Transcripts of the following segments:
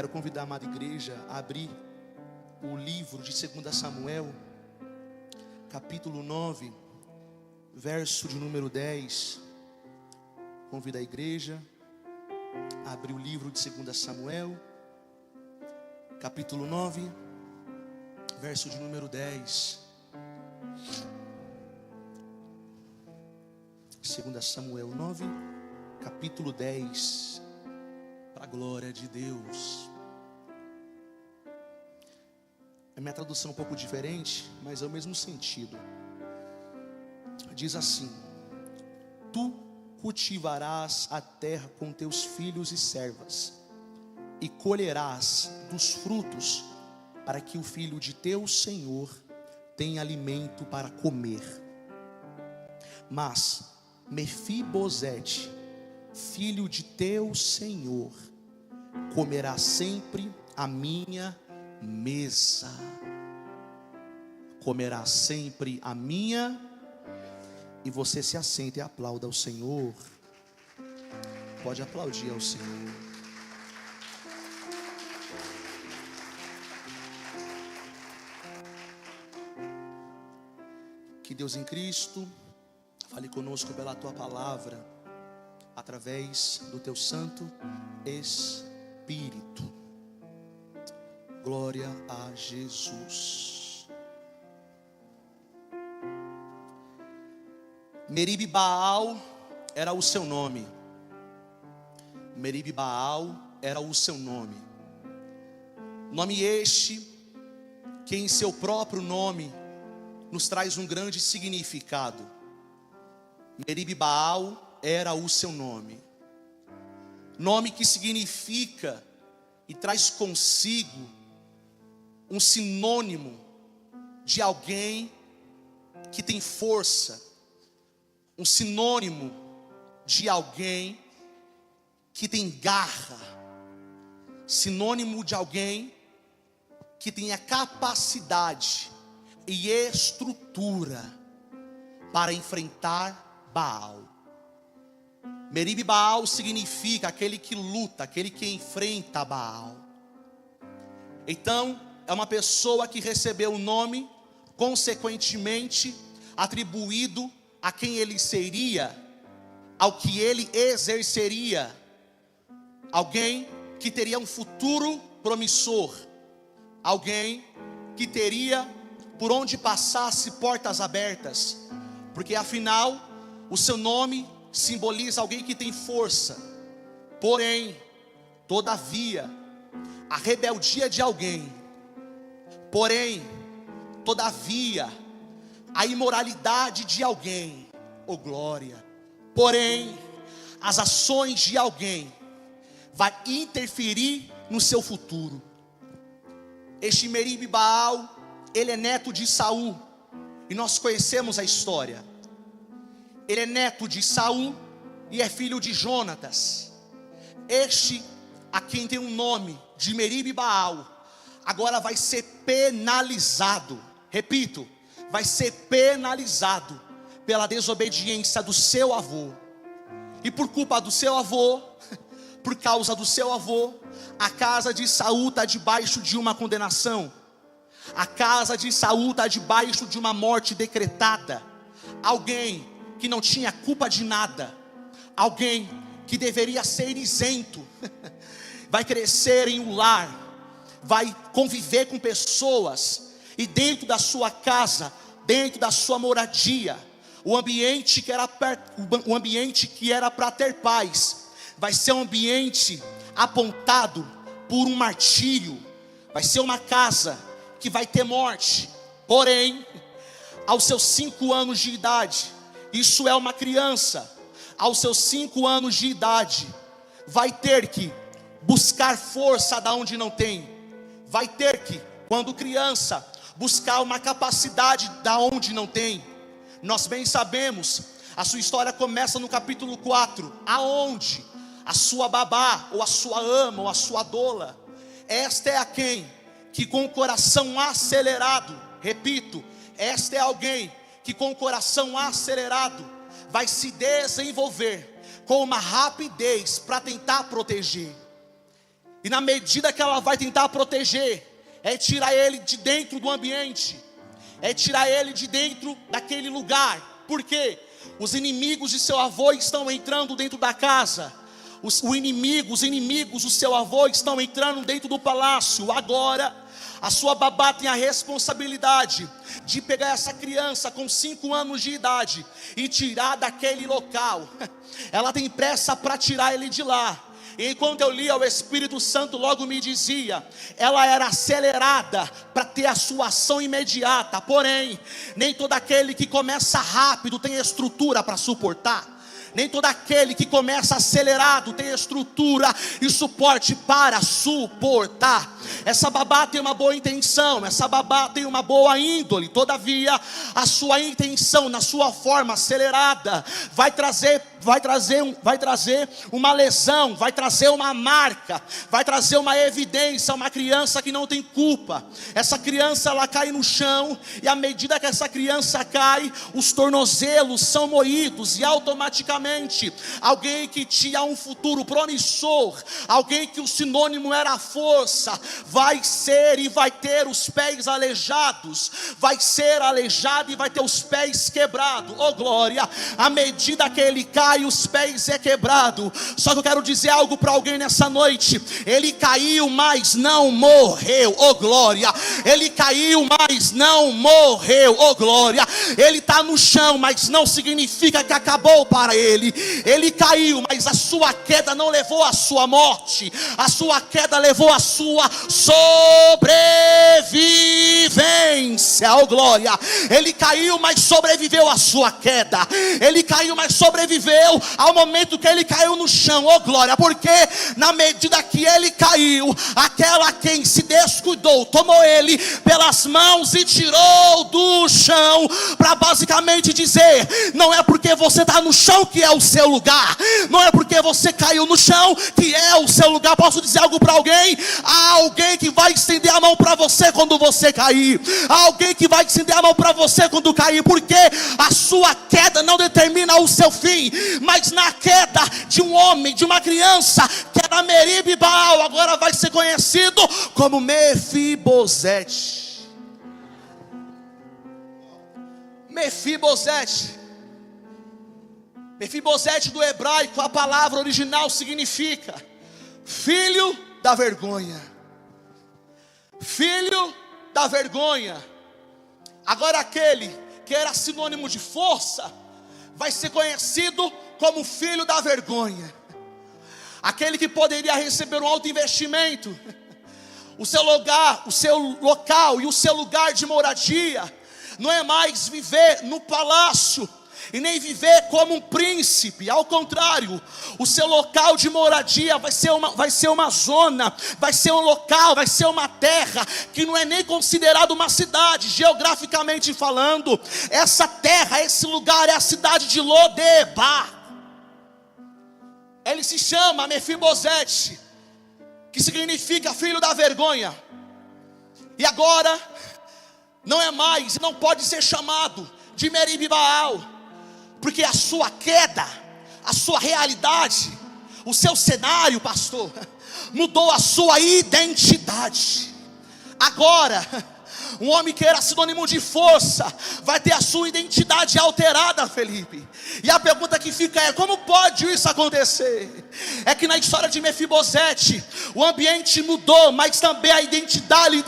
Quero convidar a amada igreja a abrir o livro de 2 Samuel, capítulo 9, verso de número 10. Convido a igreja a abrir o livro de 2 Samuel, capítulo 9, verso de número 10. 2 Samuel 9, capítulo 10, para a glória de Deus. A minha tradução é um pouco diferente, mas é o mesmo sentido. Diz assim: Tu cultivarás a terra com teus filhos e servas, e colherás dos frutos, para que o filho de teu Senhor tenha alimento para comer. Mas Mefibosete, filho de teu Senhor, comerá sempre a minha mesa. Comerá sempre a minha. E você se assenta e aplauda ao Senhor. Pode aplaudir ao Senhor. Que Deus em Cristo fale conosco pela tua palavra, através do teu Santo Espírito. Glória a Jesus. Meribe-Baal era o seu nome. Meribe-Baal era o seu nome. Nome este que em seu próprio nome nos traz um grande significado. Meribe-Baal era o seu nome. Nome que significa e traz consigo um sinônimo de alguém que tem força. Um sinônimo de alguém que tem garra. Sinônimo de alguém que tem a capacidade e estrutura para enfrentar Baal. Meribe-Baal significa aquele que luta, aquele que enfrenta Baal. Então, é uma pessoa que recebeu o nome, consequentemente, atribuído a quem ele seria, ao que ele exerceria. Alguém que teria um futuro promissor. Alguém que teria por onde passasse portas abertas. Porque afinal, o seu nome simboliza alguém que tem força. Porém, todavia, a rebeldia de alguém. Porém, todavia, a imoralidade de alguém. Oh glória. Porém, as ações de alguém vai interferir no seu futuro. Este Meribe-Baal, ele é neto de Saul. E nós conhecemos a história. Ele é neto de Saul e é filho de Jonatas. Este, a quem tem o nome de Meribe-Baal, agora vai ser penalizado. Repito, vai ser penalizado pela desobediência do seu avô. E por culpa do seu avô, por causa do seu avô, a casa de Saul está debaixo de uma condenação. A casa de Saul está debaixo de uma morte decretada. Alguém que não tinha culpa de nada, alguém que deveria ser isento, vai crescer em um lar, vai conviver com pessoas, e dentro da sua casa, dentro da sua moradia, o ambiente que era para ter paz, vai ser um ambiente apontado por um martírio. Vai ser uma casa que vai ter morte. Porém, aos seus 5 anos de idade, isso é uma criança, aos seus 5 anos de idade, vai ter que buscar força da onde não tem. Vai ter que, quando criança, buscar uma capacidade da onde não tem. Nós bem sabemos, a sua história começa no capítulo 4, aonde a sua babá, ou a sua ama, ou a sua doula, esta é a quem que com o coração acelerado, repito, esta é alguém que com o coração acelerado vai se desenvolver com uma rapidez para tentar proteger. E na medida que ela vai tentar proteger, é tirar ele de dentro do ambiente, é tirar ele de dentro daquele lugar. Por quê? Os inimigos de seu avô estão entrando dentro da casa. Os inimigos do seu avô estão entrando dentro do palácio. Agora, a sua babá tem a responsabilidade de pegar essa criança com 5 anos de idade e tirar daquele local. Ela tem pressa para tirar ele de lá. E enquanto eu lia, o Espírito Santo logo me dizia: ela era acelerada para ter a sua ação imediata. Porém, nem todo aquele que começa rápido tem estrutura para suportar. Nem todo aquele que começa acelerado tem estrutura e suporte para suportar. Essa babá tem uma boa intenção, essa babá tem uma boa índole. Todavia, a sua intenção, na sua forma acelerada, vai trazer uma lesão, vai trazer uma marca, vai trazer uma evidência. Uma criança que não tem culpa. Essa criança, ela cai no chão, e à medida que essa criança cai, os tornozelos são moídos, e automaticamente alguém que tinha um futuro promissor, alguém que o sinônimo era força, vai ser e vai ter os pés aleijados, vai ser aleijado e vai ter os pés quebrados. Oh glória! À medida que ele cai, os pés é quebrado. Só que eu quero dizer algo para alguém nessa noite: ele caiu, mas não morreu. Oh glória! Ele caiu, mas não morreu. Oh glória! Ele está no chão, mas não significa que acabou para ele. Ele caiu, mas a sua queda não levou à sua morte. A sua queda levou à sua sobrevivência. Oh glória! Ele caiu, mas sobreviveu à sua queda. Ele caiu, mas sobreviveu ao momento que ele caiu no chão. Oh glória! Porque na medida que ele caiu, aquela quem se descuidou tomou ele pelas mãos e tirou do chão, para basicamente dizer: não é porque você está no chão que é o seu lugar, não é porque você caiu no chão que é o seu lugar. Posso dizer algo para alguém? Há alguém que vai estender a mão para você quando você cair. Há alguém que vai estender a mão para você quando cair, porque a sua queda não determina o seu fim. Mas na queda de um homem, de uma criança que era Meribe Baal, agora vai ser conhecido como Mefibosete. Mefibosete do hebraico, a palavra original significa filho da vergonha. Filho da vergonha. Agora aquele que era sinônimo de força vai ser conhecido como filho da vergonha. Aquele que poderia receber um alto investimento, o seu local e o seu lugar de moradia não é mais viver no palácio e nem viver como um príncipe. Ao contrário, o seu local de moradia vai ser uma zona, vai ser um local, vai ser uma terra que não é nem considerado uma cidade. Geograficamente falando, essa terra, esse lugar é a cidade de Lodebar. Ele se chama Mefibosete, que significa filho da vergonha. E agora não é mais, não pode ser chamado de Meribe Baal, porque a sua queda, a sua realidade, o seu cenário, pastor, mudou a sua identidade. Agora, um homem que era sinônimo de força vai ter a sua identidade alterada, Felipe. E a pergunta que fica é: como pode isso acontecer? É que na história de Mefibosete, o ambiente mudou, mas também a identidade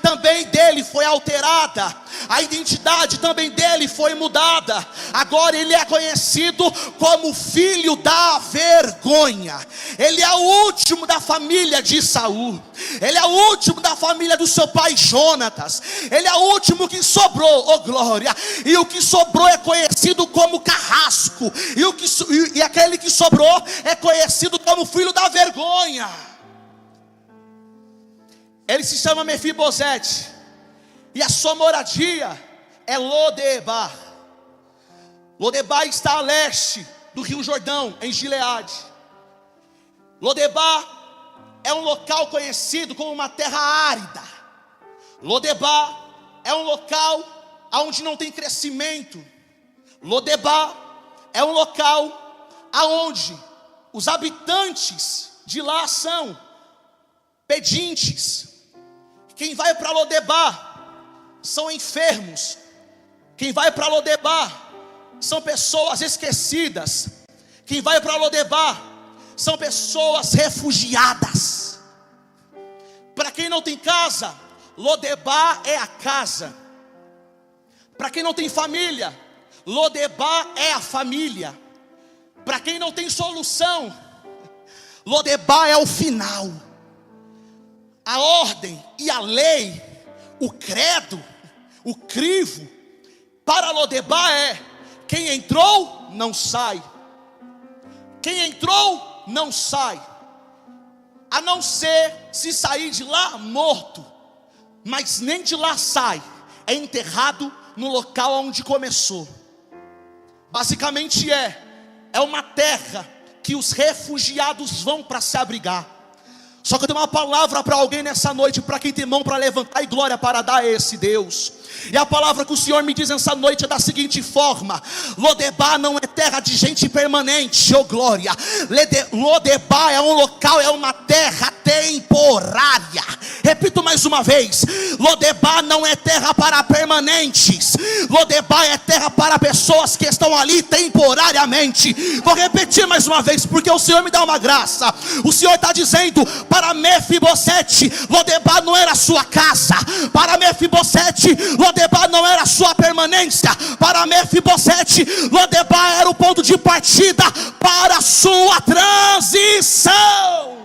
também dele foi alterada. A identidade também dele foi mudada. Agora ele é conhecido como filho da vergonha. Ele é o último da família de Saul. Ele é o último da família do seu pai Jonatas. Ele é o último que sobrou, oh glória. E o que sobrou é conhecido como carrasco. E aquele que sobrou é conhecido como filho da vergonha. Ele se chama Mefibosete, e a sua moradia é Lodebar. Lodebar está a leste do Rio Jordão, em Gileade. Lodebar é um local conhecido como uma terra árida. Lodebar é um local onde não tem crescimento. Lodebar é um local onde os habitantes de lá são pedintes. Quem vai para Lodebar são enfermos. Quem vai para Lodebar são pessoas esquecidas. Quem vai para Lodebar são pessoas refugiadas. Para quem não tem casa, Lodebar é a casa. Para quem não tem família, Lodebar é a família. Para quem não tem solução, Lodebar é o final. A ordem e a lei, o credo, o crivo para Lodebar é: quem entrou não sai. Quem entrou não sai, a não ser se sair de lá morto. Mas nem de lá sai, é enterrado no local onde começou. Basicamente é uma terra que os refugiados vão para se abrigar. Só que eu tenho uma palavra para alguém nessa noite, para quem tem mão para levantar e glória para dar a esse Deus. E a palavra que o Senhor me diz nessa noite é da seguinte forma: Lodebar não é terra de gente permanente, oh glória. Lodebar é um local, é uma terra temporária. Repito mais uma vez: Lodebar não é terra para permanentes. Lodebar é terra para pessoas que estão ali temporariamente. Vou repetir mais uma vez, porque o Senhor me dá uma graça. O Senhor está dizendo para Mefibosete: Lodebar não era sua casa. Para Mefibosete, Lodebar não era sua permanência. Para Mefibosete, Lodebar era o ponto de partida para a sua transição.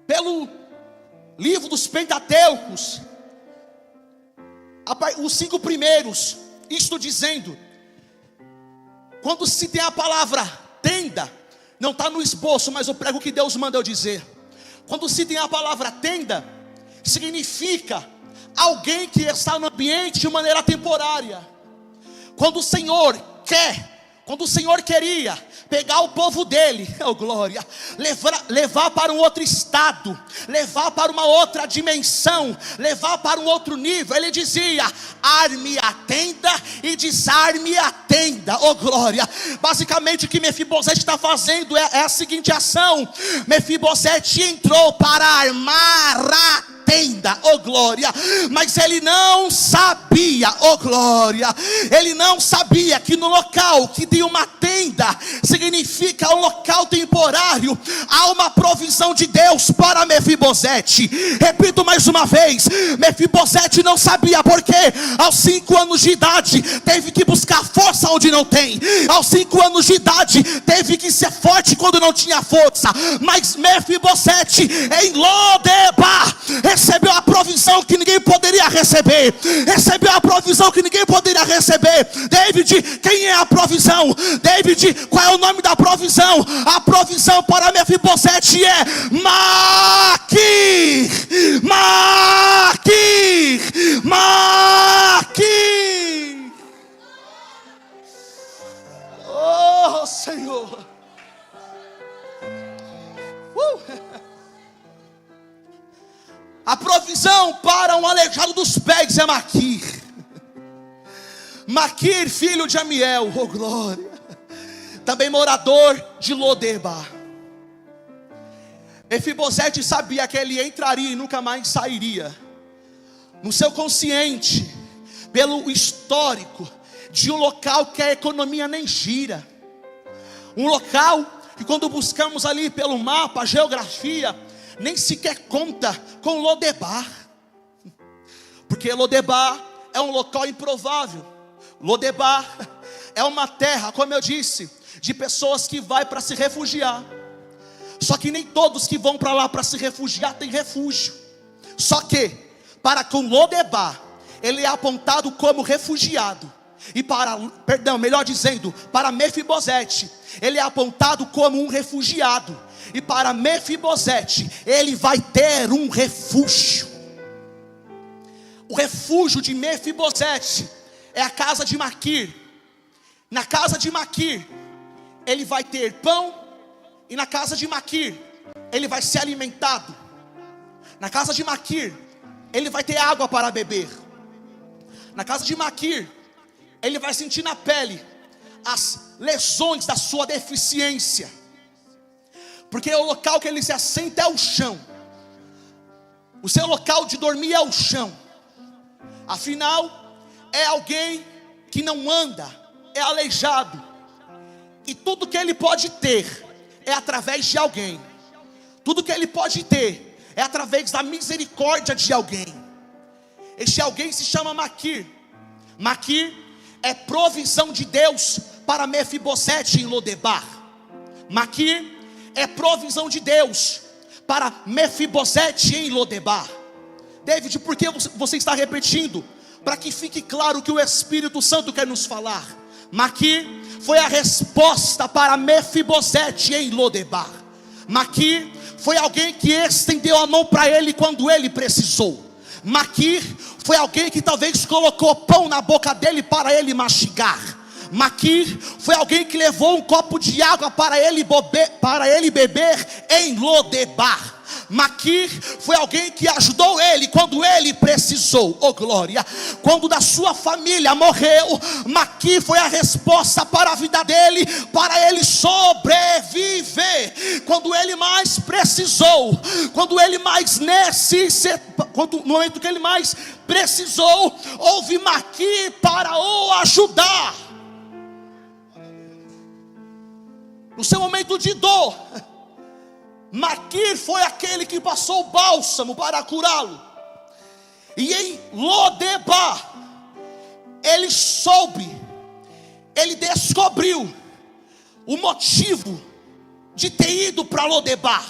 Pelo livro dos Pentateucos, os 5 primeiros, isto dizendo, quando se tem a palavra tenda, não está no esboço, mas eu prego o que Deus manda eu dizer. Quando se tem a palavra tenda, significa alguém que está no ambiente de maneira temporária. Quando o Senhor queria pegar o povo dele, oh glória, levar para um outro estado, levar para uma outra dimensão, levar para um outro nível, ele dizia: arme a tenda e desarme a tenda, oh glória. Basicamente o que Mefibosete está fazendo é a seguinte ação: Mefibosete entrou para armar a tenda, oh glória, mas ele não sabia, oh glória, ele não sabia que no local que tem uma tenda, significa um local temporário, há uma provisão de Deus para Mefibosete. Repito mais uma vez: Mefibosete não sabia, porque aos 5 anos de idade teve que buscar força onde não tem, aos 5 anos de idade teve que ser forte quando não tinha força. Mas Mefibosete em Lodebar recebeu a provisão que ninguém poderia receber. Recebeu a provisão que ninguém poderia receber. David, quem é a provisão? David, qual é o nome da provisão? A provisão para Mefibosete é Maquir. Maquir. Maquir. Oh Senhor. A provisão para um aleijado dos pés é Maquir. Maquir, filho de Amiel, oh glória, também morador de Lodebar. Mefibosete sabia que ele entraria e nunca mais sairia. No seu consciente, pelo histórico de um local que a economia nem gira, um local que quando buscamos ali pelo mapa, a geografia, nem sequer conta com Lodebar, porque Lodebar é um local improvável. Lodebar é uma terra, como eu disse, de pessoas que vai para se refugiar. Só que nem todos que vão para lá para se refugiar têm refúgio. Só que para com Lodebar, ele é apontado como refugiado. E para Mefibosete, ele é apontado como um refugiado. E para Mefibosete, ele vai ter um refúgio. O refúgio de Mefibosete é a casa de Maquir. Na casa de Maquir, ele vai ter pão. E na casa de Maquir, ele vai ser alimentado. Na casa de Maquir, ele vai ter água para beber. Na casa de Maquir, ele vai sentir na pele as lesões da sua deficiência, porque o local que ele se assenta é o chão, o seu local de dormir é o chão. Afinal, é alguém que não anda, é aleijado, e tudo que ele pode ter é através de alguém. Tudo que ele pode ter é através da misericórdia de alguém. Este alguém se chama Maquir. Maquir é provisão de Deus para Mefibosete em Lodebar. Maquir é provisão de Deus para Mefibosete em Lodebar. David, por que você está repetindo? Para que fique claro que o Espírito Santo quer nos falar. Maquir foi a resposta para Mefibosete em Lodebar. Maquir foi alguém que estendeu a mão para ele quando ele precisou. Maquir foi alguém que talvez colocou pão na boca dele para ele mastigar. Maquir foi alguém que levou um copo de água para ele beber em Lodebar. Maquir foi alguém que ajudou ele quando ele precisou. Oh glória! Quando da sua família morreu, Maquir foi a resposta para a vida dele, para ele sobreviver. Quando ele mais precisou, quando ele mais no momento que ele mais precisou, houve Maquir para o ajudar. No seu momento de dor, Maquir foi aquele que passou o bálsamo para curá-lo. E em Lodebar, ele descobriu o motivo de ter ido para Lodebar.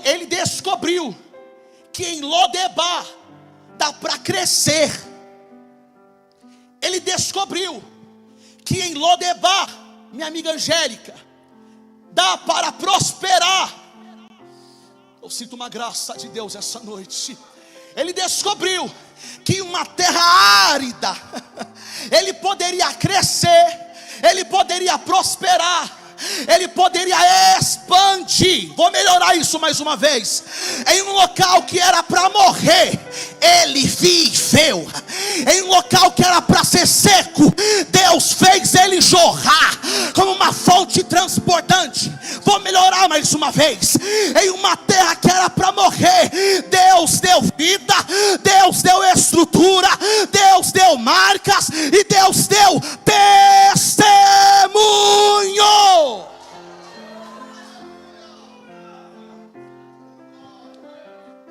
Ele descobriu que em Lodebar dá para crescer. Ele descobriu que em Lodebar, minha amiga Angélica, dá para prosperar. Eu sinto uma graça de Deus essa noite. Ele descobriu que uma terra árida, ele poderia crescer, ele poderia prosperar, ele poderia expandir. Vou melhorar isso mais uma vez. Em um local que era para morrer, ele viveu. Em um local que era para ser seco, Deus fez ele jorrar como uma fonte transbordante. Vou melhorar mais uma vez. Em uma terra que era para morrer, Deus deu vida, Deus deu estrutura, Deus deu marcas e Deus deu testemunho.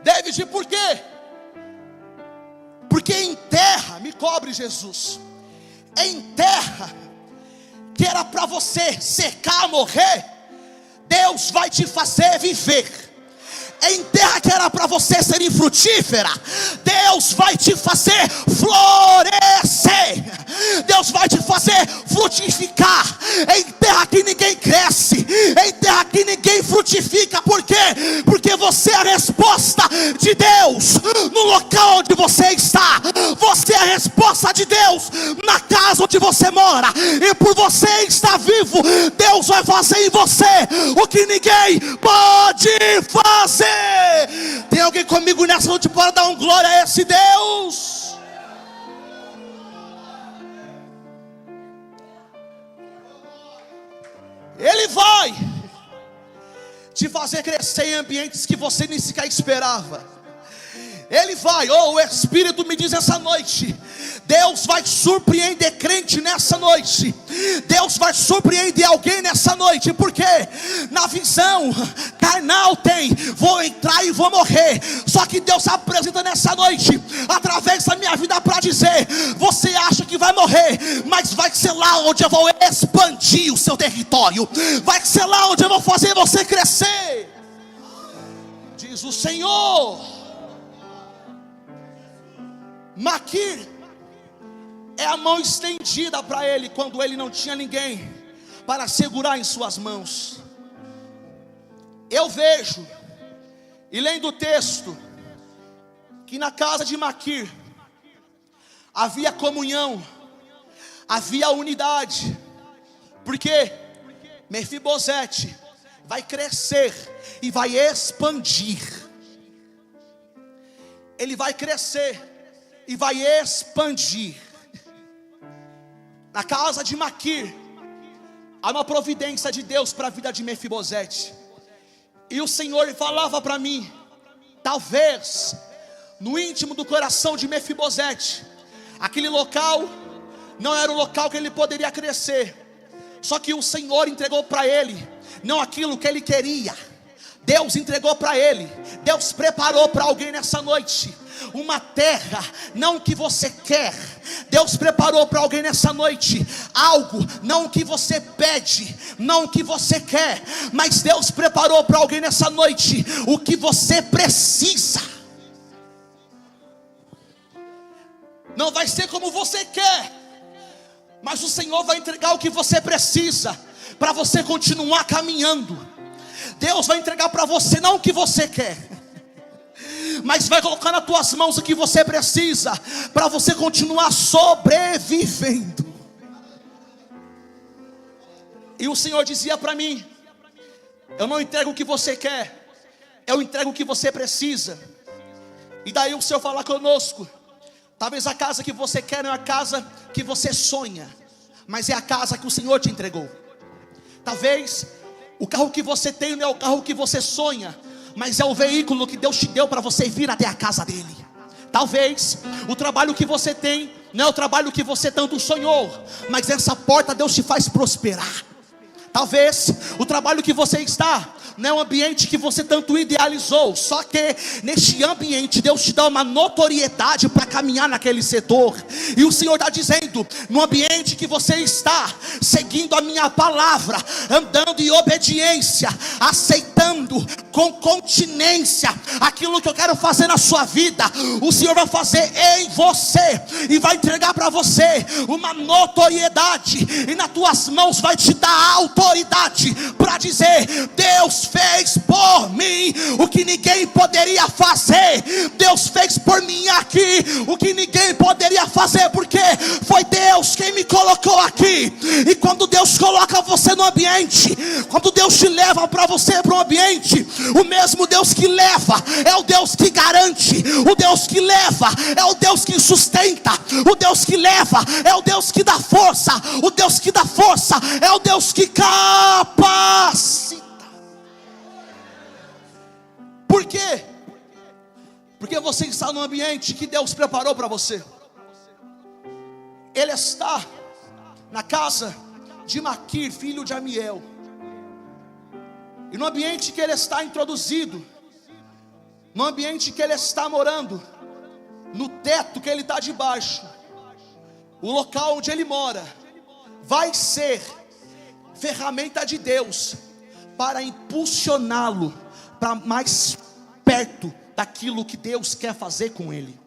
David, por quê? Porque em terra, me cobre Jesus, em terra que era para você secar, morrer, Deus vai te fazer viver. Em terra que era para você ser infrutífera, Deus vai te fazer florescer. Deus vai te fazer frutificar. Em terra que ninguém cresce, em terra que ninguém frutifica. Por quê? Porque você é a resposta de Deus no local onde você está. Você é a resposta de Deus na casa onde você mora. E por você estar vivo, Deus vai fazer em você o que ninguém pode fazer. Tem alguém comigo nessa noite para dar um glória a esse Deus? Ele vai te fazer crescer em ambientes que você nem sequer esperava. Ele vai, o Espírito me diz essa noite, Deus vai surpreender crente nessa noite. Deus vai surpreender alguém nessa noite. Porque na visão carnal tem, vou entrar e vou morrer. Só que Deus apresenta nessa noite, através da minha vida, para dizer: você acha que vai morrer, mas vai ser lá onde eu vou expandir o seu território. Vai ser lá onde eu vou fazer você crescer, diz o Senhor. Maquir é a mão estendida para ele quando ele não tinha ninguém para segurar em suas mãos. Eu vejo, e lendo o texto, que na casa de Maquir havia comunhão, havia unidade. Porque Mefibosete vai crescer e vai expandir. Ele vai crescer e vai expandir. Na casa de Maquir, há uma providência de Deus para a vida de Mefibosete. E o Senhor falava para mim, talvez no íntimo do coração de Mefibosete, aquele local não era o local que ele poderia crescer. Só que o Senhor entregou para ele não aquilo que ele queria. Deus entregou para ele. Deus preparou para alguém nessa noite uma terra, não o que você quer. Deus preparou para alguém nessa noite algo, não o que você pede, não o que você quer, mas Deus preparou para alguém nessa noite o que você precisa. Não vai ser como você quer, mas o Senhor vai entregar o que você precisa para você continuar caminhando. Deus vai entregar para você não o que você quer, mas vai colocar nas tuas mãos o que você precisa para você continuar sobrevivendo. E o Senhor dizia para mim, eu não entrego o que você quer, eu entrego o que você precisa. E daí o Senhor fala conosco, talvez a casa que você quer não é a casa que você sonha, mas é a casa que o Senhor te entregou. Talvez o carro que você tem não é o carro que você sonha, mas é o veículo que Deus te deu para você vir até a casa dele. Talvez o trabalho que você tem não é o trabalho que você tanto sonhou, mas essa porta Deus te faz prosperar. Talvez o trabalho que você está não é um ambiente que você tanto idealizou, só que neste ambiente Deus te dá uma notoriedade para caminhar naquele setor. E o Senhor está dizendo, no ambiente que você está, seguindo a minha palavra, andando em obediência, aceitando com continência aquilo que eu quero fazer na sua vida, o Senhor vai fazer em você e vai entregar para você uma notoriedade, e nas tuas mãos vai te dar autoridade para dizer, Deus fez por mim o que ninguém poderia fazer. Deus fez por mim aqui o que ninguém poderia fazer, porque foi Deus quem me colocou aqui. E quando Deus coloca você no ambiente, quando Deus te leva para você para um ambiente, o mesmo Deus que leva é o Deus que garante, o Deus que leva é o Deus que sustenta, o Deus que leva é o Deus que dá força, o Deus que dá força é o Deus que capacita. Por quê? Porque você está no ambiente que Deus preparou para você. Ele está na casa de Maquir, filho de Amiel. E no ambiente que ele está introduzido, no ambiente que ele está morando, no teto que ele está debaixo, o local onde ele mora, vai ser ferramenta de Deus para impulsioná-lo para mais perto daquilo que Deus quer fazer com ele.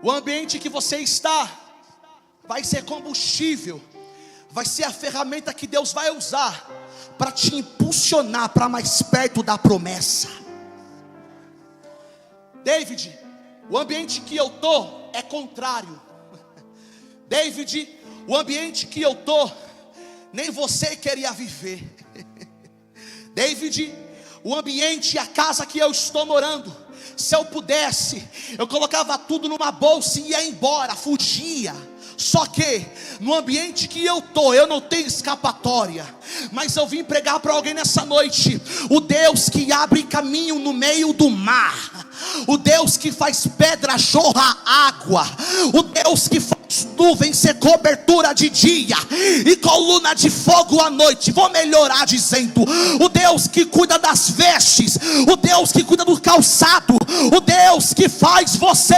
O ambiente que você está vai ser combustível, vai ser a ferramenta que Deus vai usar para te impulsionar para mais perto da promessa. David, o ambiente que eu estou é contrário. David, o ambiente que eu estou, nem você queria viver. David, o ambiente e a casa que eu estou morando, se eu pudesse, eu colocava tudo numa bolsa e ia embora, fugia. Só que no ambiente que eu estou, eu não tenho escapatória. Mas eu vim pregar para alguém nessa noite, o Deus que abre caminho no meio do mar, o Deus que faz pedra jorrar água, o Deus que faz nuvem ser cobertura de dia e coluna de fogo à noite. Vou melhorar dizendo, o Deus que cuida das vestes, o Deus que cuida do calçado, o Deus que faz você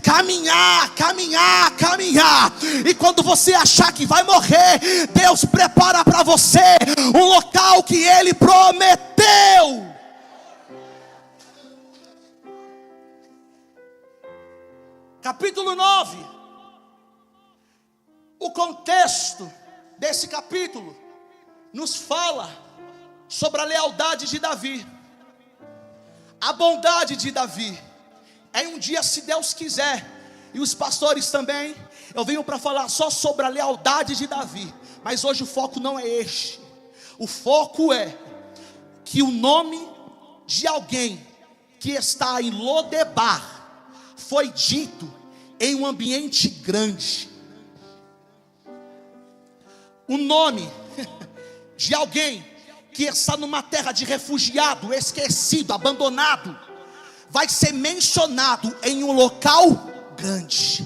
caminhar, caminhar, caminhar. E quando você achar que vai morrer, Deus prepara para você um local que Ele prometeu. Capítulo 9. O contexto desse capítulo nos fala sobre a lealdade de Davi, a bondade de Davi. Em um dia, se Deus quiser, e os pastores também, eu venho para falar só sobre a lealdade de Davi. Mas hoje o foco não é este. O foco é que o nome de alguém que está em Lodebar foi dito em um ambiente grande. o nome de alguém que está numa terra de refugiado, esquecido, abandonado, vai ser mencionado em um local grande.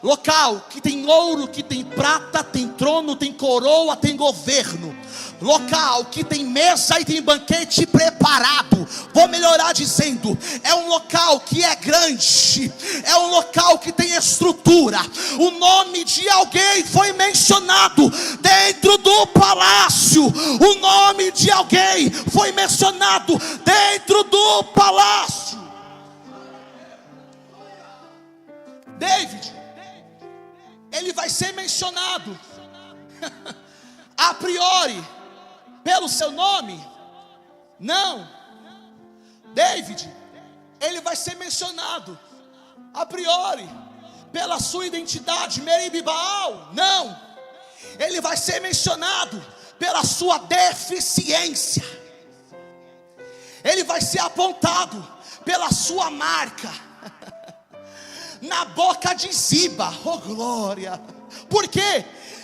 Local que tem ouro, que tem prata, tem trono, tem coroa, tem governo. Local que tem mesa e tem banquete preparado. Vou melhorar dizendo, é um local que é grande, é um local que tem estrutura. O nome de alguém foi mencionado dentro do palácio. O nome de alguém foi mencionado dentro do palácio. David, ele vai ser mencionado a priori pelo seu nome? Não. David, ele vai ser mencionado a priori pela sua identidade, Meribe Baal? Não. Ele vai ser mencionado pela sua deficiência. Ele vai ser apontado pela sua marca. Na boca de Ziba, oh glória. Por quê?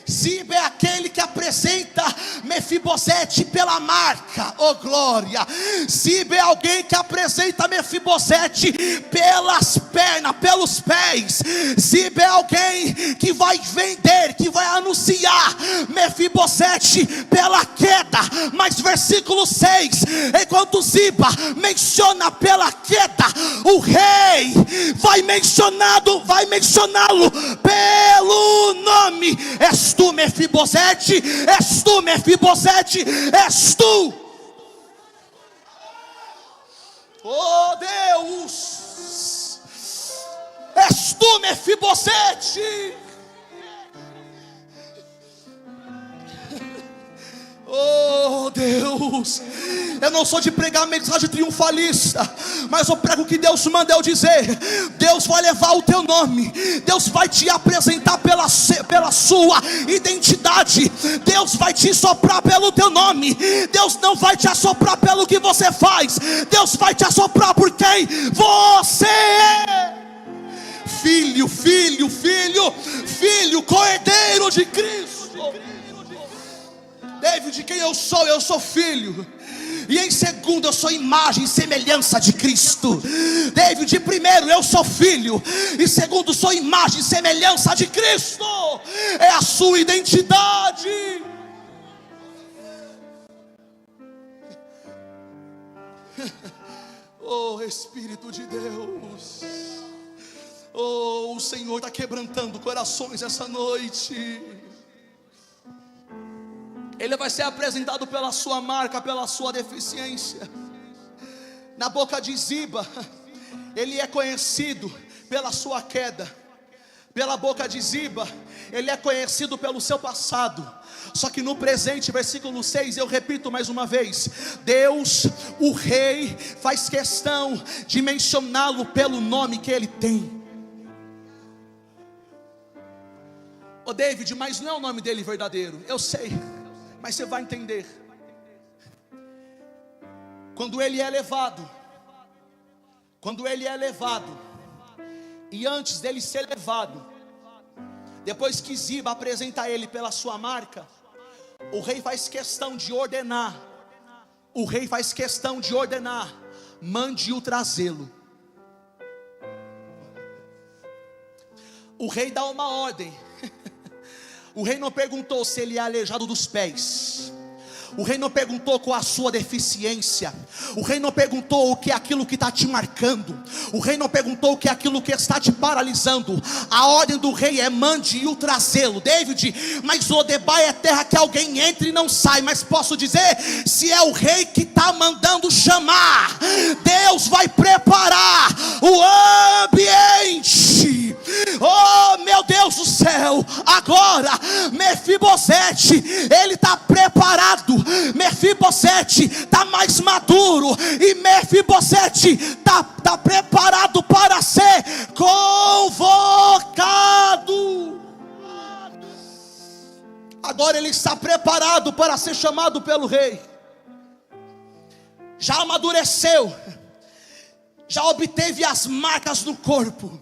Ziba é aquele que apresenta Mefibosete pela marca, oh glória. Ziba é alguém que apresenta Mefibosete pelas pernas, pelos pés. Ziba é alguém que vai vender, que vai anunciar Mefibosete pela queda. Mas versículo 6, enquanto Ziba menciona pela queda, o rei vai mencioná-lo pelo nome. És tu, Mefibosete? És tu, Mefibosete? És tu? Oh Deus! És tu, Mefibosete? Oh Deus, eu não sou de pregar mensagem triunfalista, mas eu prego o que Deus manda eu dizer. Deus vai levar o teu nome, Deus vai te apresentar pela sua identidade. Deus vai te soprar pelo teu nome. Deus não vai te assoprar pelo que você faz. Deus vai te assoprar por quem você é. Filho, filho, filho, filho, co-herdeiro de Cristo. David, quem eu sou filho. E em segundo, eu sou imagem e semelhança de Cristo. David, primeiro, eu sou filho. E segundo, sou imagem e semelhança de Cristo. É a sua identidade. Oh Espírito de Deus. Oh, o Senhor está quebrantando corações essa noite. Ele vai ser apresentado pela sua marca, pela sua deficiência. Na boca de Ziba, ele é conhecido pela sua queda. Pela boca de Ziba, ele é conhecido pelo seu passado. Só que no presente, versículo 6, eu repito mais uma vez: Deus, o rei, faz questão de mencioná-lo pelo nome que ele tem. Ô David, mas não é o nome dele verdadeiro. Eu sei, mas você vai entender. Quando ele é levado, e antes dele ser levado, depois que Ziba apresenta ele pela sua marca, o rei faz questão de ordenar. Mande-o trazê-lo. O rei dá uma ordem. O rei não perguntou se ele é aleijado dos pés. O rei não perguntou qual a sua deficiência. O rei não perguntou o que é aquilo que está te marcando. O rei não perguntou o que é aquilo que está te paralisando. A ordem do rei é: mande-o trazê-lo. David, mas Lodebar é terra que alguém entra e não sai. Mas posso dizer, se é o rei que está mandando chamar, Deus vai preparar o ambiente. Oh meu Deus do céu, agora Mefibosete, ele está preparado. Mefibosete está mais maduro, e Mefibosete está preparado para ser convocado. Agora ele está preparado para ser chamado pelo rei. Já amadureceu, já obteve as marcas no corpo,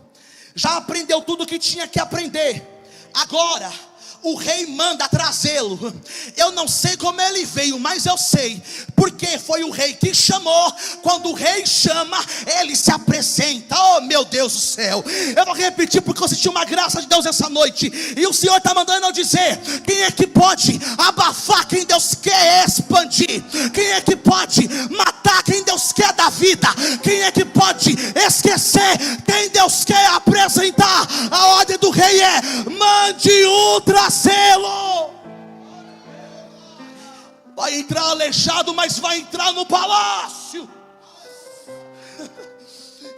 já aprendeu tudo o que tinha que aprender. Agora o rei manda trazê-lo. Eu não sei como ele veio, mas eu sei, porque foi o rei que chamou. Quando o rei chama, ele se apresenta. Oh meu Deus do céu, eu vou repetir porque eu senti uma graça de Deus essa noite. E o Senhor está mandando eu dizer: quem é que pode abafar quem Deus quer expandir? Quem é que pode matar quem Deus quer dar vida? Quem é que pode esquecer quem Deus quer apresentar? A ordem do rei é: mande trazê-lo. Vai entrar aleijado, mas vai entrar no palácio.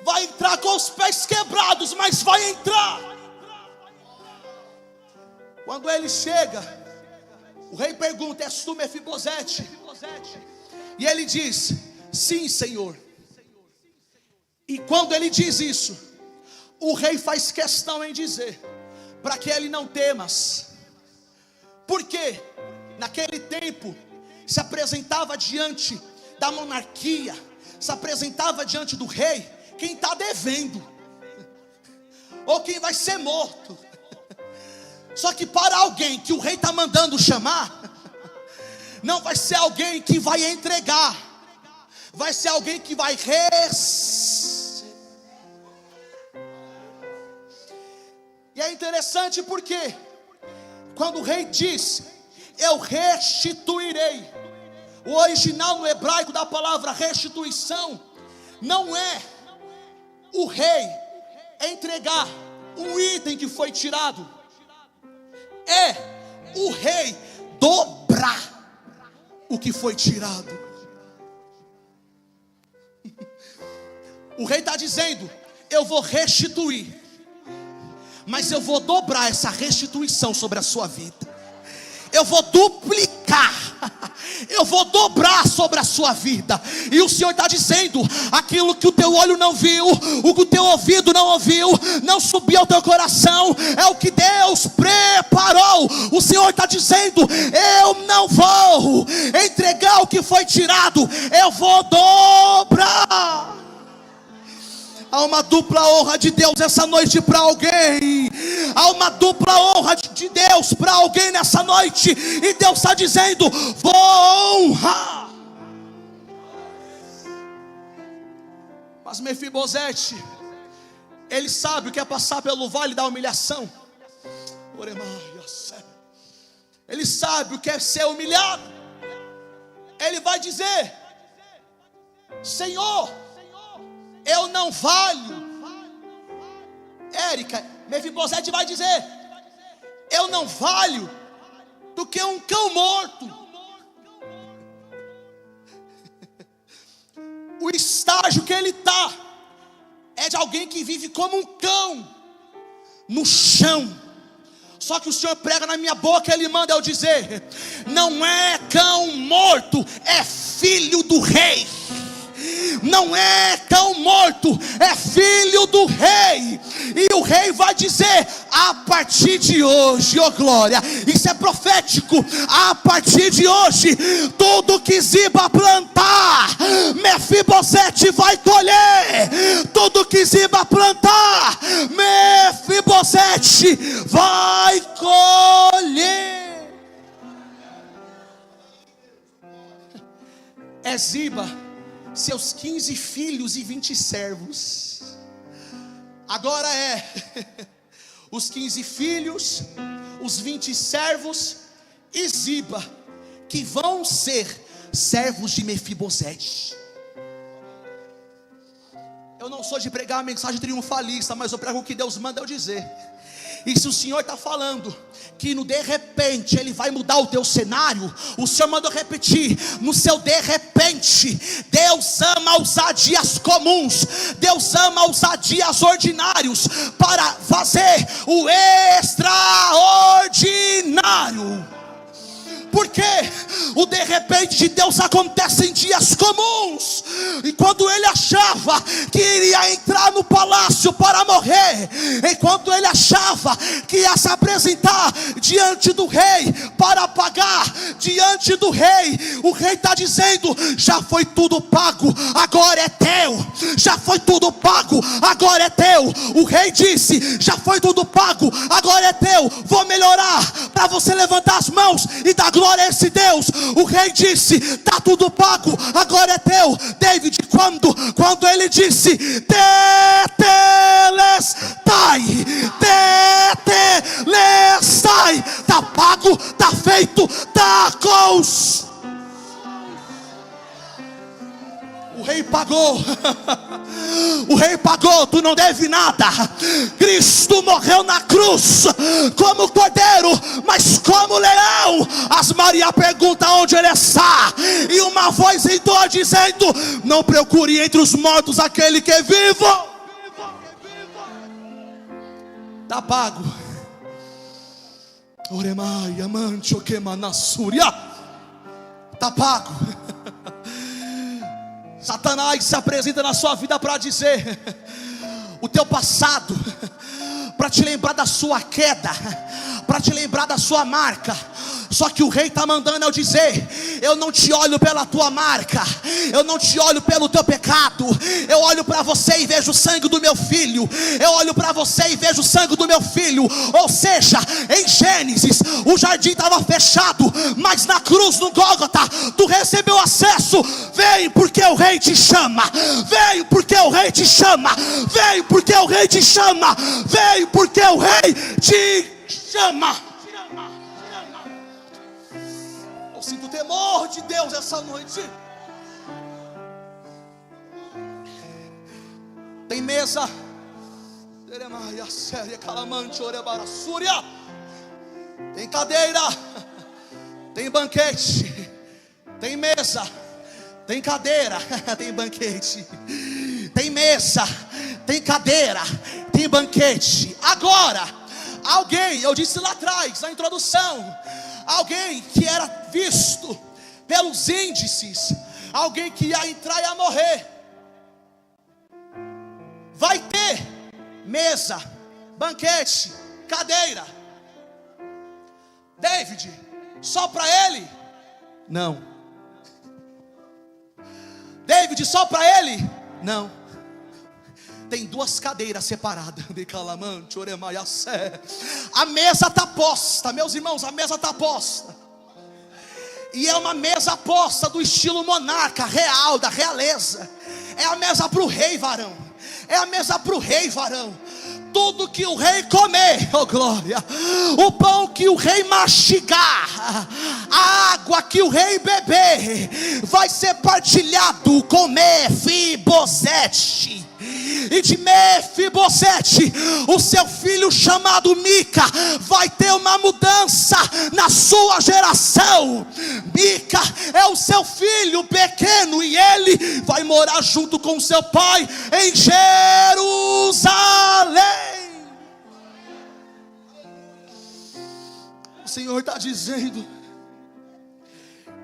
Vai entrar com os pés quebrados, mas vai entrar. Quando ele chega, o rei pergunta: és tu Mefibosete? E ele diz: sim, Senhor. E quando ele diz isso, o rei faz questão em dizer: para que ele não temas. Porque naquele tempo se apresentava diante da monarquia, se apresentava diante do rei quem está devendo, ou quem vai ser morto. Só que para alguém que o rei está mandando chamar, não vai ser alguém que vai entregar, vai ser alguém que vai receber. E é interessante porque quando o rei diz: eu restituirei, o original no hebraico da palavra restituição não é o rei entregar um item que foi tirado, é o rei dobrar o que foi tirado. O rei está dizendo: eu vou restituir, mas eu vou dobrar essa restituição sobre a sua vida. Eu vou duplicar, eu vou dobrar sobre a sua vida. E o Senhor está dizendo: aquilo que o teu olho não viu, o que o teu ouvido não ouviu, não subiu ao teu coração, é o que Deus preparou. O Senhor está dizendo: eu não vou entregar o que foi tirado, eu vou dobrar. Há uma dupla honra de Deus essa noite para alguém. Há uma dupla honra de Deus para alguém nessa noite. E Deus está dizendo: vou honrar. Mas Mefibosete, ele sabe o que é passar pelo vale da humilhação. Ele sabe o que é ser humilhado. Ele vai dizer: Senhor, eu não valho. Érica, Mefibosete vai dizer: eu não valho do que um cão morto. O estágio que ele está é de alguém que vive como um cão no chão. Só que o Senhor prega na minha boca, Ele manda eu dizer: não é cão morto, é filho do rei. Não é cão morto, é filho do rei. E o rei vai dizer: a partir de hoje, oh glória, isso é profético. A partir de hoje, tudo que Ziba plantar, Mefibosete vai colher. Tudo que Ziba plantar, Mefibosete vai colher. É Ziba, seus 15 filhos e 20 servos. Agora é os 15 filhos, os 20 servos e Ziba, que vão ser servos de Mefibosete. Eu não sou de pregar a mensagem triunfalista, mas eu prego o que Deus manda eu dizer. E se o Senhor está falando que no de repente Ele vai mudar o teu cenário, o Senhor mandou repetir: no seu de repente, Deus ama usar dias comuns, Deus ama usar dias ordinários para fazer o extraordinário. Porque O de repente de Deus acontece em dias comuns. E quando ele achava que iria entrar no palácio para morrer, enquanto ele achava que ia se apresentar diante do rei para pagar diante do rei, o rei está dizendo: já foi tudo pago, agora é teu. Já foi tudo pago, agora é teu. O rei disse: já foi tudo pago, agora é teu. Vou melhorar para você levantar as mãos e dar glória a esse Deus. O rei disse: está tudo pago, agora é teu. David, quando ele disse tetelestai, tetelestai, está pago, está feito, está cons. O rei pagou. O rei pagou, tu não deve nada. Cristo morreu na cruz como cordeiro, mas como leão. As Maria pergunta onde ele está, e uma voz entrou dizendo: não procure entre os mortos aquele que é vivo. Está pago. Oremai, amante, o que manassúria. Está pago. Satanás se apresenta na sua vida para dizer o teu passado, para te lembrar da sua queda, para te lembrar da sua marca. Só que o rei está mandando eu dizer: eu não te olho pela tua marca, eu não te olho pelo teu pecado, eu olho para você e vejo o sangue do meu filho. Eu olho para você e vejo o sangue do meu filho. Ou seja, em Gênesis o jardim estava fechado, mas na cruz, no Gólgota, tu recebeu acesso. Vem porque o rei te chama, vem porque o rei te chama, vem porque o rei te chama, vem porque o rei te chama. Eu sinto o temor de Deus essa noite. Tem mesa, tem cadeira, tem banquete. Tem mesa, tem cadeira, tem banquete. Tem mesa, tem cadeira, tem banquete. Agora, alguém, eu disse lá atrás, na introdução, alguém que era visto pelos índices, alguém que ia entrar e ia morrer, vai ter mesa, banquete, cadeira. David, só para ele? Não. David, só para ele? Não. Tem duas cadeiras separadas. A mesa está posta, meus irmãos, a mesa está posta. E é uma mesa posta do estilo monarca, real, da realeza. É a mesa para o rei, varão. É a mesa para o rei, varão. Tudo que o rei comer, oh glória, o pão que o rei mastigar, a água que o rei beber, vai ser partilhado com Mefibosete. E de Mefibosete, o seu filho chamado Mica, vai ter uma mudança na sua geração. Mica é o seu filho pequeno, e ele vai morar junto com seu pai em Jerusalém. O Senhor está dizendo: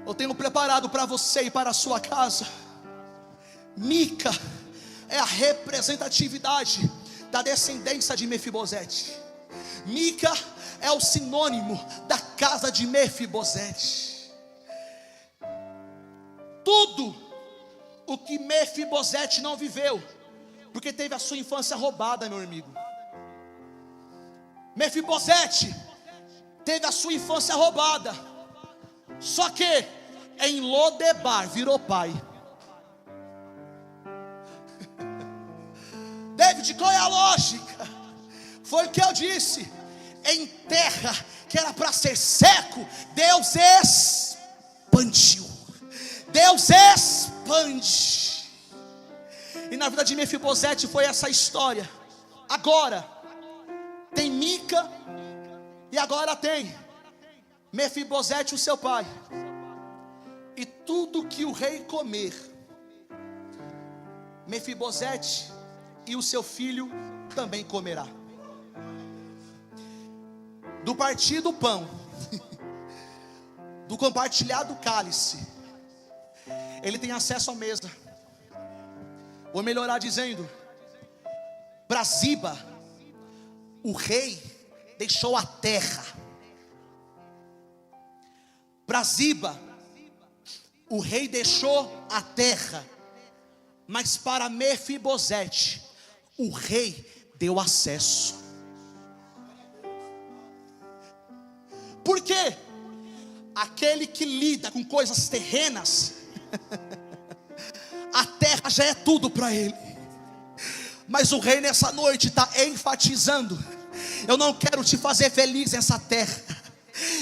eu tenho preparado para você e para a sua casa. Mica é a representatividade da descendência de Mefibosete. Mica é o sinônimo da casa de Mefibosete. Tudo o que Mefibosete não viveu, porque teve a sua infância roubada, meu amigo. Mefibosete teve a sua infância roubada, só que em Lodebar virou pai. David, qual é a lógica? Foi o que eu disse: em terra que era para ser seco, Deus expandiu. Deus expande. E na vida de Mefibosete foi essa história. Agora tem Mica, e agora tem Mefibosete, o seu pai. E tudo que o rei comer, Mefibosete e o seu filho também comerá. Do partir do pão, do compartilhado cálice, ele tem acesso à mesa. Vou melhorar dizendo: para Ziba, o rei deixou a terra. Para Ziba, o rei deixou a terra. Mas para Mefibosete, o rei deu acesso. Por quê? Aquele que lida com coisas terrenas, a terra já é tudo para ele. Mas o rei nessa noite está enfatizando: eu não quero te fazer feliz nessa terra,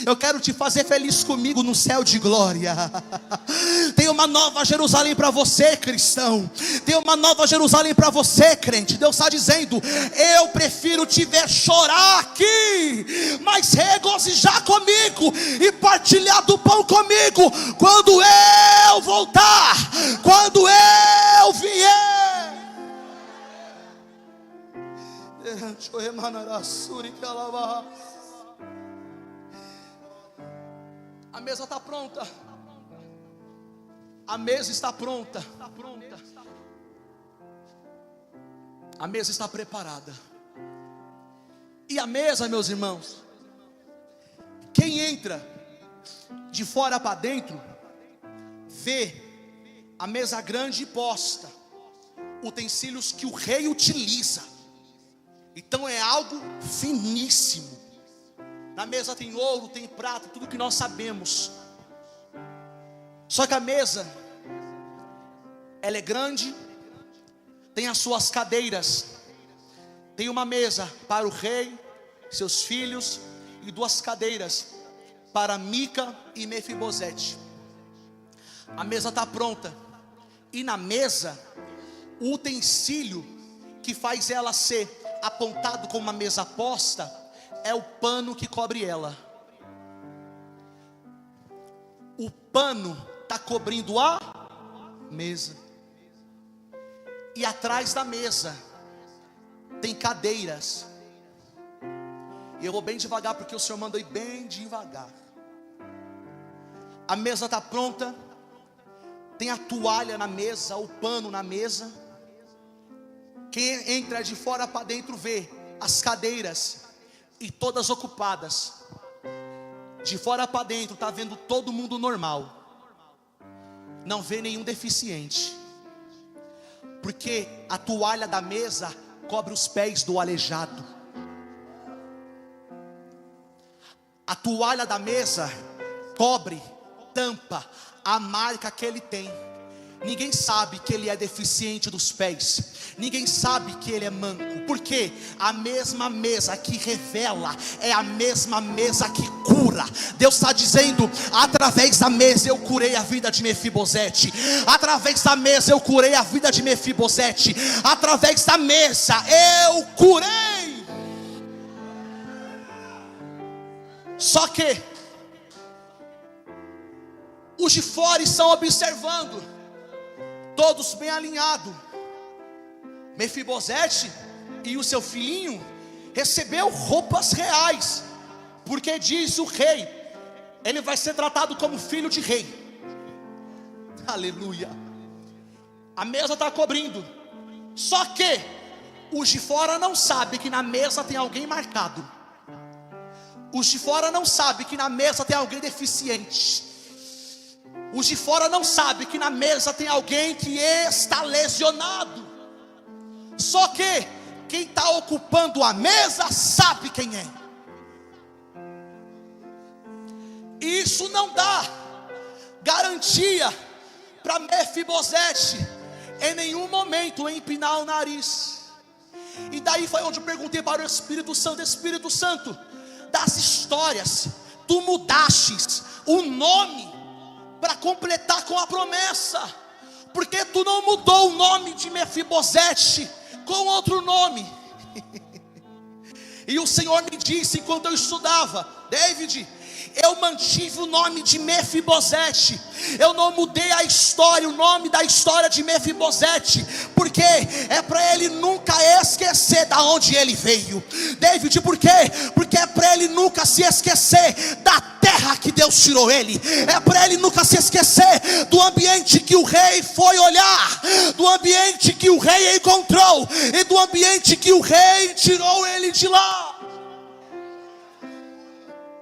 eu quero te fazer feliz comigo no céu de glória. Tem uma nova Jerusalém para você, cristão. Tem uma nova Jerusalém para você, crente. Deus está dizendo: eu prefiro te ver chorar aqui, mas regozijar comigo e partilhar do pão comigo quando eu voltar, quando eu vier. A mesa está pronta. A mesa está pronta. A mesa está preparada. E a mesa, meus irmãos, quem entra de fora para dentro, vê a mesa grande e posta, utensílios que o rei utiliza. Então é algo finíssimo. Na mesa tem ouro, tem prata, tudo que nós sabemos. Só que a mesa, ela é grande, tem as suas cadeiras. Tem uma mesa para o rei, seus filhos, e 2 cadeiras para Mica e Mefibosete. A mesa está pronta. E na mesa, o utensílio que faz ela ser apontado como uma mesa posta é o pano que cobre ela. O pano está cobrindo a mesa. E atrás da mesa tem cadeiras. E eu vou bem devagar porque o Senhor mandou ir bem devagar. A mesa está pronta. Tem a toalha na mesa, o pano na mesa. Quem entra de fora para dentro vê as cadeiras e todas ocupadas. De fora para dentro está vendo todo mundo normal. Não vê nenhum deficiente. Porque a toalha da mesa cobre os pés do aleijado. A toalha da mesa cobre, tampa a marca que ele tem. Ninguém sabe que ele é deficiente dos pés. Ninguém sabe que ele é manco. Porque a mesma mesa que revela é a mesma mesa que cura. Deus está dizendo: através da mesa eu curei a vida de Mefibosete. Através da mesa eu curei a vida de Mefibosete. Através da mesa eu curei. Só que os de fora estão observando, todos bem alinhados. Mefibosete e o seu filhinho recebeu roupas reais, porque diz o rei, ele vai ser tratado como filho de rei. Aleluia. A mesa está cobrindo. Só que os de fora não sabem que na mesa tem alguém marcado. Os de fora não sabem que na mesa tem alguém deficiente. Os de fora não sabem que na mesa tem alguém que está lesionado. Só que quem está ocupando a mesa sabe quem é. Isso não dá garantia para Mefibosete em nenhum momento empinar o nariz. E daí foi onde eu perguntei para o Espírito Santo: Espírito Santo, das histórias, tu mudastes o nome para completar com a promessa. Porque tu não mudou o nome de Mefibosete com outro nome? E o Senhor me disse enquanto eu estudava: David, eu mantive o nome de Mefibosete. Eu não mudei a história, o nome da história de Mefibosete, porque é para ele nunca esquecer da onde ele veio. David, por quê? Porque é para ele nunca se esquecer da terra que Deus tirou ele. É para ele nunca se esquecer do ambiente que o rei foi olhar, do ambiente que o rei encontrou e do ambiente que o rei tirou ele de lá.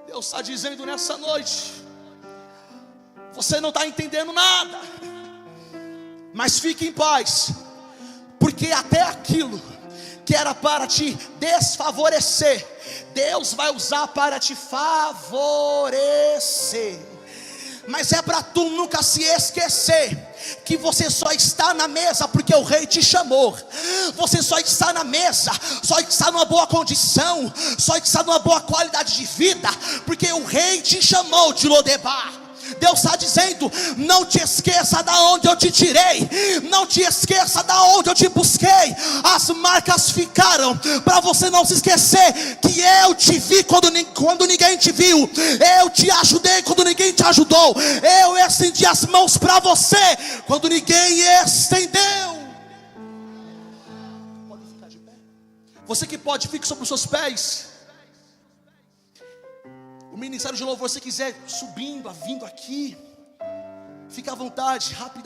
Deus está dizendo nessa noite: você não está entendendo nada, mas fique em paz, porque até aquilo que era para te desfavorecer, Deus vai usar para te favorecer. Mas é para tu nunca se esquecer que você só está na mesa porque o rei te chamou. Você só está na mesa, só está numa boa condição, só está numa boa qualidade de vida porque o rei te chamou de Lodebar. Deus está dizendo: não te esqueça da onde eu te tirei, não te esqueça da onde eu te busquei. As marcas ficaram para você não se esquecer que eu te vi quando ninguém te viu, eu te ajudei quando ninguém te ajudou, eu estendi as mãos para você quando ninguém estendeu. Pode ficar de pé. Você que pode, fique sobre os seus pés. O ministério de louvor, se quiser subindo, vindo aqui, fica à vontade, rápido.